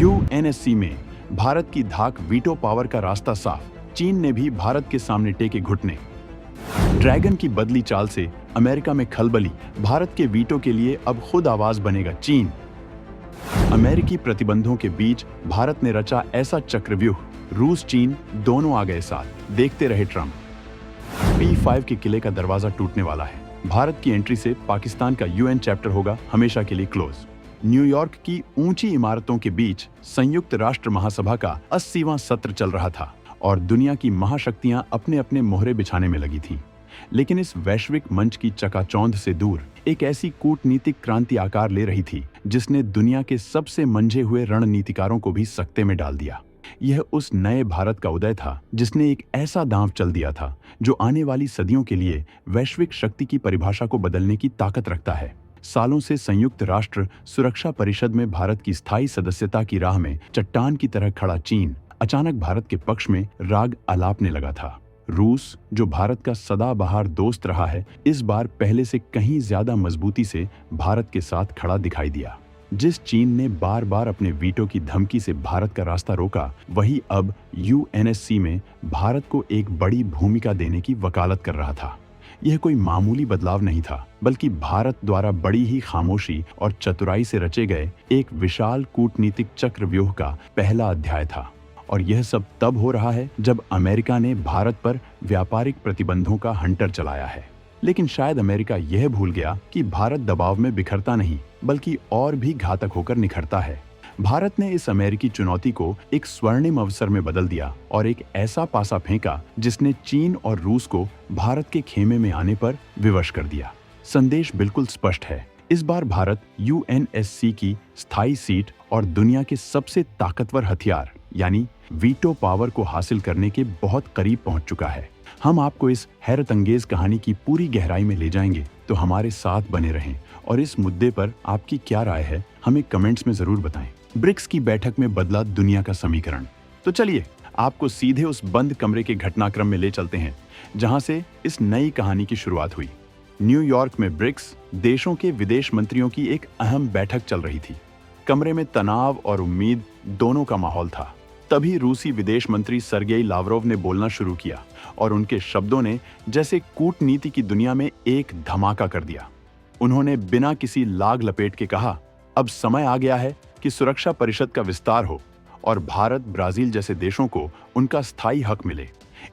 UNSC में भारत की धाक, वीटो पावर का रास्ता साफ, चीन ने भी भारत के सामने टेके घुटने। ड्रैगन की बदली चाल से अमेरिका में खलबली, भारत के वीटो के लिए अब खुद आवाज बनेगा चीन। अमेरिकी प्रतिबंधों के बीच भारत ने रचा ऐसा चक्रव्यूह, रूस चीन दोनों आ गए साथ, देखते रहे ट्रंप। P5 के किले का दरवाजा टूटने वाला है। भारत की एंट्री से पाकिस्तान का यूएन चैप्टर होगा हमेशा के लिए क्लोज। न्यूयॉर्क की ऊंची इमारतों के बीच संयुक्त राष्ट्र महासभा का 80वां सत्र चल रहा था और दुनिया की महाशक्तियां अपने अपने मोहरे बिछाने में लगी थीं। लेकिन इस वैश्विक मंच की चकाचौंध से दूर एक ऐसी कूटनीतिक क्रांति आकार ले रही थी जिसने दुनिया के सबसे मंझे हुए रणनीतिकारों को भी सकते में डाल दिया। यह उस नए भारत का उदय था जिसने एक ऐसा दांव चल दिया था जो आने वाली सदियों के लिए वैश्विक शक्ति की परिभाषा को बदलने की ताकत रखता है। सालों से संयुक्त राष्ट्र सुरक्षा परिषद में भारत की स्थायी सदस्यता की राह में चट्टान की तरह खड़ा चीन अचानक भारत के पक्ष में राग आलापने लगा था। रूस, जो भारत का सदाबहार दोस्त रहा है, इस बार पहले से कहीं ज्यादा मजबूती से भारत के साथ खड़ा दिखाई दिया। जिस चीन ने बार बार अपने वीटो की धमकी से भारत का रास्ता रोका, वही अब यूएनएससी में भारत को एक बड़ी भूमिका देने की वकालत कर रहा था। यह कोई मामूली बदलाव नहीं था, बल्कि भारत द्वारा बड़ी ही खामोशी और चतुराई से रचे गए एक विशाल कूटनीतिक चक्रव्यूह का पहला अध्याय था। और यह सब तब हो रहा है जब अमेरिका ने भारत पर व्यापारिक प्रतिबंधों का हंटर चलाया है। लेकिन शायद अमेरिका यह भूल गया कि भारत दबाव में बिखरता नहीं, बल्कि और भी घातक होकर निखरता है। भारत ने इस अमेरिकी चुनौती को एक स्वर्णिम अवसर में बदल दिया और एक ऐसा पासा फेंका जिसने चीन और रूस को भारत के खेमे में आने पर विवश कर दिया। संदेश बिल्कुल स्पष्ट है। इस बार भारत यूएनएससी की स्थायी सीट और दुनिया के सबसे ताकतवर हथियार यानी वीटो पावर को हासिल करने के बहुत करीब पहुंच चुका है। हम आपको इस हैरतअंगेज कहानी की पूरी गहराई में ले जाएंगे, तो हमारे साथ बने रहें। और इस मुद्दे पर आपकी क्या राय है, हमें कमेंट्स में जरूर बताएं। ब्रिक्स की बैठक में बदला दुनिया का समीकरण। तो चलिए आपको सीधे उस बंद कमरे के घटनाक्रम में ले चलते हैं जहां से इस नई कहानी की शुरुआत हुई। न्यूयॉर्क में ब्रिक्स देशों के विदेश मंत्रियों की एक अहम बैठक चल रही थी। कमरे में तनाव और उम्मीद दोनों का माहौल था। तभी रूसी विदेश मंत्री सर्गेई लावरोव ने बोलना शुरू किया और उनके शब्दों ने जैसे कूटनीति की दुनिया में एक धमाका कर दिया। उन्होंने बिना किसी लाग लपेट के कहा, अब समय आ गया है कि सुरक्षा परिषद का विस्तार हो और भारत, ब्राजील जैसे देशों को उनका स्थायी हक मिले।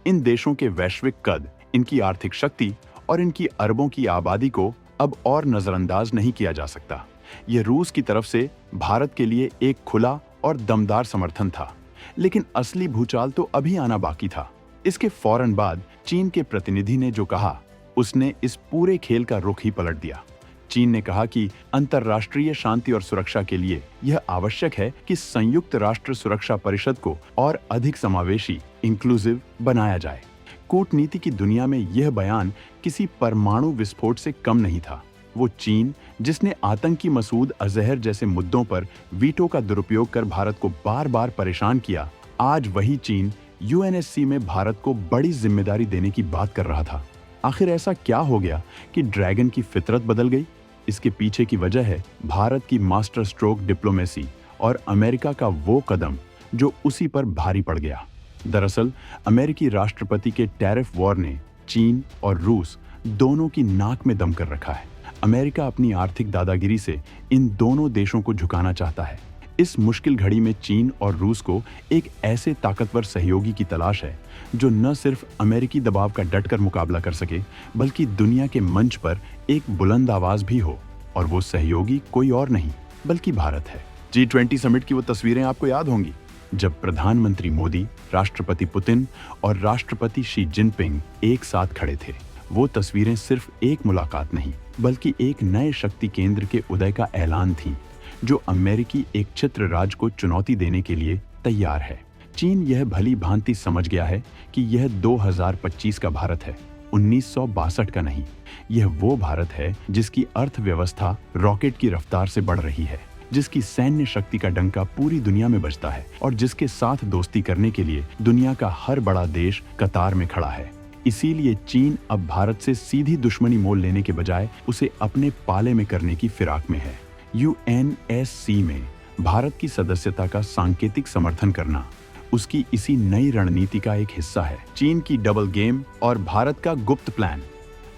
इन देशों के वैश्विक कद, इनकी आर्थिक शक्ति और इनकी अरबों की आबादी को अब और नजरअंदाज नहीं किया जा सकता। यह रूस की तरफ से भारत के लिए एक खुला और दमदार समर्थन था, लेकिन असली भूचाल तो अभी आना बाकी था। इसके फौरन बाद चीन के प्रतिनिधि ने जो कहा, उसने इस पूरे खेल का रुख ही पलट दिया। चीन ने कहा कि अंतर्राष्ट्रीय शांति और सुरक्षा के लिए यह आवश्यक है कि संयुक्त राष्ट्र सुरक्षा परिषद को और अधिक समावेशी, इंक्लूसिव बनाया जाए। कूटनीति की दुनिया में यह बयान किसी परमाणु विस्फोट से कम नहीं था। वो चीन, जिसने आतंकी मसूद अजहर जैसे मुद्दों पर वीटो का दुरुपयोग कर भारत को बार बार परेशान किया, आज वही चीन यूएनएससी में भारत को बड़ी जिम्मेदारी देने की बात कर रहा था। आखिर ऐसा क्या हो गया कि ड्रैगन की फितरत बदल गई? इसके पीछे की वजह है भारत की मास्टर स्ट्रोक डिप्लोमेसी और अमेरिका का वो कदम जो उसी पर भारी पड़ गया। दरअसल अमेरिकी राष्ट्रपति के टैरिफ वॉर ने चीन और रूस दोनों की नाक में दम कर रखा है। अमेरिका अपनी आर्थिक दादागिरी से इन दोनों देशों को झुकाना चाहता है। इस मुश्किल घड़ी में चीन और रूस को एक ऐसे ताकतवर सहयोगी की तलाश है जो न सिर्फ अमेरिकी दबाव का डटकर मुकाबला कर सके, बल्कि दुनिया के मंच पर एक बुलंद आवाज भी हो। और वो सहयोगी कोई और नहीं बल्कि भारत है। G20 समिट की वो तस्वीरें आपको याद होंगी जब प्रधानमंत्री मोदी, राष्ट्रपति पुतिन और राष्ट्रपति शी जिनपिंग एक साथ खड़े थे। वो तस्वीरें सिर्फ एक मुलाकात नहीं, बल्कि एक नए शक्ति केंद्र के उदय का ऐलान थी जो अमेरिकी एक छत्र राज को चुनौती देने के लिए तैयार है। चीन यह भली भांति समझ गया है कि यह 2025 का भारत है, 1962 का नहीं। यह वो भारत है जिसकी अर्थव्यवस्था रॉकेट की रफ्तार से बढ़ रही है, जिसकी सैन्य शक्ति का डंका पूरी दुनिया में बजता है और जिसके साथ दोस्ती करने के लिए दुनिया का हर बड़ा देश कतार में खड़ा है। इसीलिए चीन अब भारत से सीधी दुश्मनी मोल लेने के बजाय उसे अपने पाले में करने की फिराक में है। यूएनएससी में भारत की सदस्यता का सांकेतिक समर्थन करना उसकी इसी नई रणनीति का एक हिस्सा है। चीन की डबल गेम और भारत का गुप्त प्लान।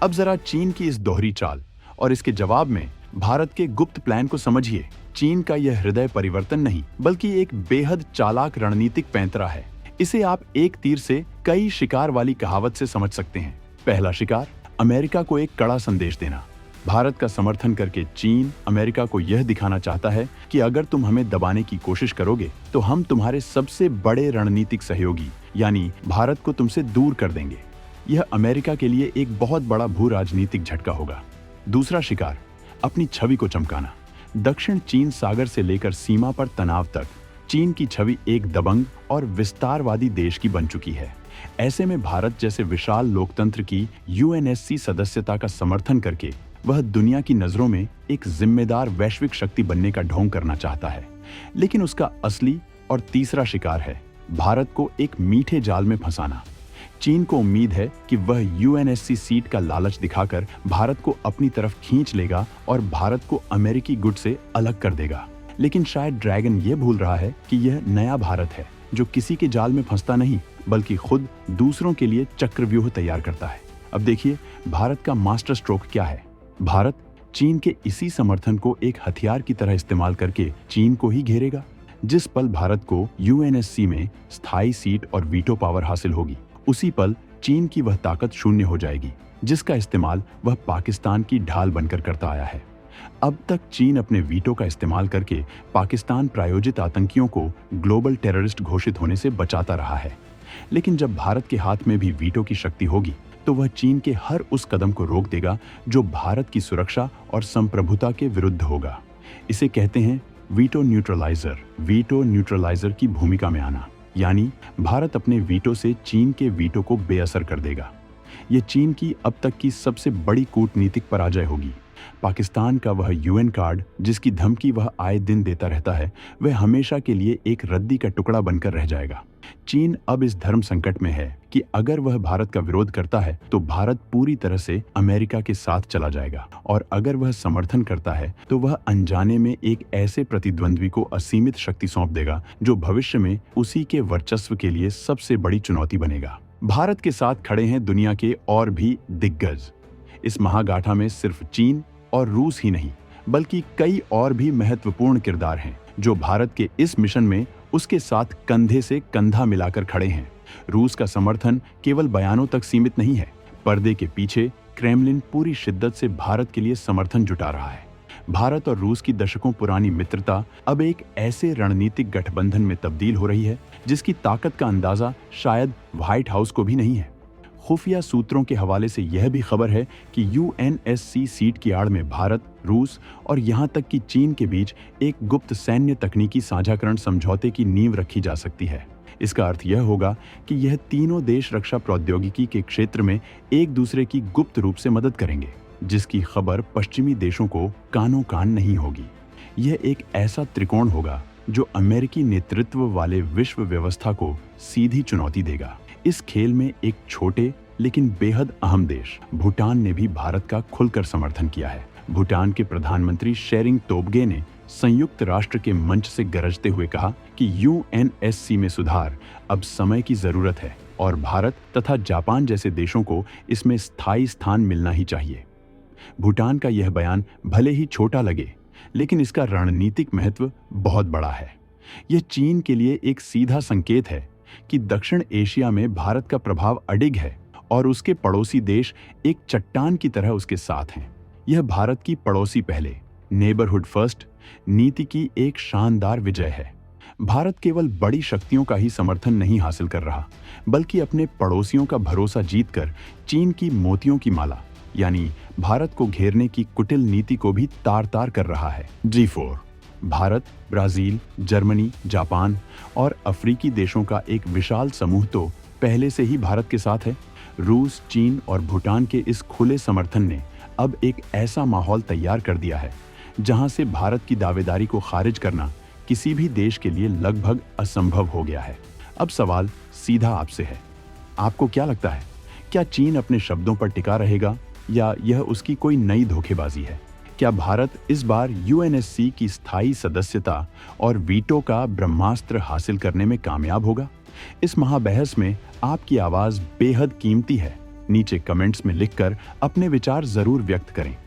अब जरा चीन की इस दोहरी चाल और इसके जवाब में भारत के गुप्त प्लान को समझिए। चीन का यह हृदय परिवर्तन नहीं बल्कि एक बेहद चालाक रणनीतिक पैंतरा है। इसे आप एक तीर से कई शिकार वाली कहावत से समझ सकते हैं। पहला शिकार, अमेरिका को एक कड़ा संदेश देना। भारत का समर्थन करके चीन अमेरिका को यह दिखाना चाहता है कि अगर तुम हमें दबाने की कोशिश करोगे तो हम तुम्हारे सबसे बड़े रणनीतिक सहयोगी यानी भारत को तुमसे दूर कर देंगे। यह अमेरिका के लिए एक बहुत बड़ा भू राजनीतिक झटका होगा। दूसरा शिकार, अपनी छवि को चमकाना। दक्षिण चीन सागर से लेकर सीमा पर तनाव तक चीन की छवि एक दबंग और विस्तारवादी देश की बन चुकी है। ऐसे में भारत जैसे विशाल लोकतंत्र की यूएनएससी सदस्यता का समर्थन करके वह दुनिया की नजरों में एक जिम्मेदार वैश्विक शक्ति बनने का ढोंग करना चाहता है। लेकिन उसका असली और तीसरा शिकार है भारत को एक मीठे जाल में फंसाना। चीन को उम्मीद है कि वह यूएनएससी सीट का लालच दिखाकर भारत को अपनी तरफ खींच लेगा और भारत को अमेरिकी गुट से अलग कर देगा। लेकिन शायद ड्रैगन ये भूल रहा है कि यह नया भारत है जो किसी के जाल में फंसता नहीं बल्कि खुद दूसरों के लिए चक्रव्यूह तैयार करता है। अब देखिए भारत का मास्टर स्ट्रोक क्या है। भारत चीन के इसी समर्थन को एक हथियार की तरह इस्तेमाल करके चीन को ही घेरेगा। जिस पल भारत को यूएनएससी में स्थायी सीट और वीटो पावर हासिल होगी उसी पल चीन की वह ताकत शून्य हो जाएगी जिसका इस्तेमाल वह पाकिस्तान की ढाल बनकर करता आया है। अब तक चीन अपने वीटो का इस्तेमाल करके पाकिस्तान प्रायोजित आतंकियों को ग्लोबल टेररिस्ट घोषित होने से बचाता रहा है। लेकिन जब भारत के हाथ में भी वीटो की शक्ति होगी तो वह चीन के हर उस कदम को रोक देगा जो भारत की सुरक्षा और संप्रभुता के विरुद्ध होगा। इसे कहते हैं वीटो न्यूट्रलाइजर। वीटो न्यूट्रलाइजर की भूमिका में आना यानी भारत अपने वीटो से चीन के वीटो को बेअसर कर देगा। यह चीन की अब तक की सबसे बड़ी कूटनीतिक पराजय होगी। पाकिस्तान का वह यूएन कार्ड जिसकी धमकी वह आए दिन देता रहता है वह हमेशा के लिए एक रद्दी का टुकड़ा बनकर रह जाएगा। चीन अब इस धर्म संकट में है कि अगर वह भारत का विरोध करता है तो भारत पूरी तरह से अमेरिका के साथ चला जाएगा और अगर वह समर्थन करता है तो वह अनजाने में एक ऐसे प्रतिद्वंद्वी को असीमित शक्ति सौंप देगा जो भविष्य में उसी के वर्चस्व के लिए सबसे बड़ी चुनौती बनेगा। भारत के साथ खड़े हैं दुनिया के और भी दिग्गज। इस महागाठा में सिर्फ चीन और रूस ही नहीं बल्कि कई और भी महत्वपूर्ण किरदार हैं जो भारत के इस मिशन में उसके साथ कंधे से कंधा मिलाकर खड़े हैं। रूस का समर्थन केवल बयानों तक सीमित नहीं है। पर्दे के पीछे क्रेमलिन पूरी शिद्दत से भारत के लिए समर्थन जुटा रहा है। भारत और रूस की दशकों पुरानी मित्रता अब एक ऐसे रणनीतिक गठबंधन में तब्दील हो रही है जिसकी ताकत का अंदाजा शायद व्हाइट हाउस को भी नहीं है। खुफिया सूत्रों के हवाले से यह भी खबर है कि यूएनएससी सीट की आड़ में भारत, रूस और यहां तक कि चीन के बीच एक गुप्त सैन्य तकनीकी साझाकरण समझौते की नींव रखी जा सकती है। इसका अर्थ यह होगा कि यह तीनों देश रक्षा प्रौद्योगिकी के क्षेत्र में एक दूसरे की गुप्त रूप से मदद करेंगे जिसकी खबर पश्चिमी देशों को कानों कान नहीं होगी। यह एक ऐसा त्रिकोण होगा जो अमेरिकी नेतृत्व वाले विश्व व्यवस्था को सीधी चुनौती देगा। इस खेल में एक छोटे लेकिन बेहद अहम देश भूटान ने भी भारत का खुलकर समर्थन किया है। भूटान के प्रधानमंत्री शेरिंग तोब्गे ने संयुक्त राष्ट्र के मंच से गरजते हुए कहा कि यूएनएससी में सुधार अब समय की जरूरत है और भारत तथा जापान जैसे देशों को इसमें स्थायी स्थान मिलना ही चाहिए। भूटान का यह बयान भले ही छोटा लगे लेकिन इसका रणनीतिक महत्व बहुत बड़ा है। यह चीन के लिए एक सीधा संकेत है कि दक्षिण एशिया में भारत का प्रभाव अडिग है और उसके पड़ोसी देश एक चट्टान की तरह उसके साथ हैं। यह भारत की पड़ोसी पहले नेबरहुड फर्स्ट नीति की एक शानदार विजय है। भारत केवल बड़ी शक्तियों का ही समर्थन नहीं हासिल कर रहा बल्कि अपने पड़ोसियों का भरोसा जीतकर चीन की मोतियों की माला यानी भारत को घेरने की कुटिल नीति को भी तार-तार कर रहा है। G4 Bharat, Brazil, Germany, Japan और अफ्रीकी देशों का एक विशाल समूह तो पहले से ही भारत के साथ है। रूस, चीन और भूटान के इस खुले समर्थन ने अब एक ऐसा माहौल तैयार कर दिया है जहां से भारत की दावेदारी को खारिज करना किसी भी देश के लिए लगभग असंभव हो गया है। अब सवाल सीधा आपसे है, आपको क्या लगता है, क्या चीन अपने शब्दों पर टिका रहेगा या यह उसकी कोई नई धोखेबाजी है? क्या भारत इस बार यूएनएससी की स्थायी सदस्यता और वीटो का ब्रह्मास्त्र हासिल करने में कामयाब होगा? इस महाबहस में आपकी आवाज बेहद कीमती है। नीचे कमेंट्स में लिखकर अपने विचार जरूर व्यक्त करें।